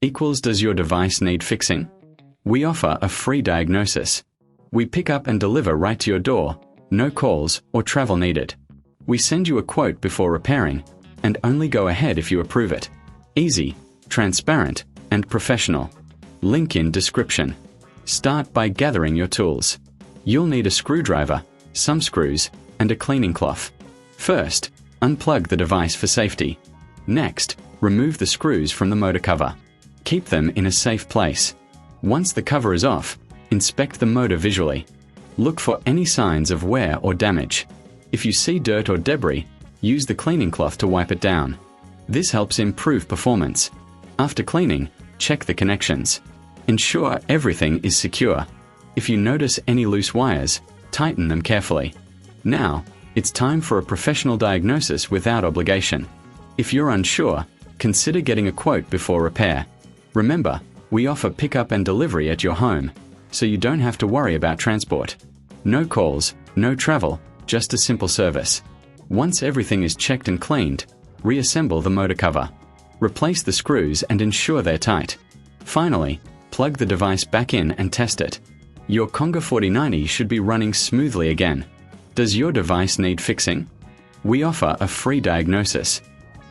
equals does your device need fixing? We offer a free diagnosis. We pick up and deliver right to your door, no calls or travel needed. We send you a quote before repairing, and only go ahead if you approve it. Easy, transparent, and professional. Link in description. Start by gathering your tools. You'll need a screwdriver, some screws, and a cleaning cloth. First, unplug the device for safety. Next, remove the screws from the motor cover. Keep them in a safe place. Once the cover is off, inspect the motor visually. Look for any signs of wear or damage. If you see dirt or debris, use the cleaning cloth to wipe it down. This helps improve performance. After cleaning, check the connections. Ensure everything is secure. If you notice any loose wires, tighten them carefully. Now, it's time for a professional diagnosis without obligation. If you're unsure, consider getting a quote before repair. Remember, we offer pickup and delivery at your home, so you don't have to worry about transport. No calls, no travel, just a simple service. Once everything is checked and cleaned, reassemble the motor cover. Replace the screws and ensure they're tight. Finally, plug the device back in and test it. Your Conga 4090 should be running smoothly again. Does your device need fixing? We offer a free diagnosis.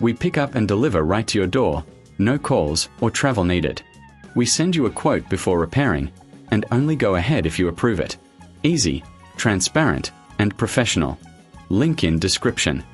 We pick up and deliver right to your door, no calls or travel needed. We send you a quote before repairing, and only go ahead if you approve it. Easy, transparent, and professional. Link in description.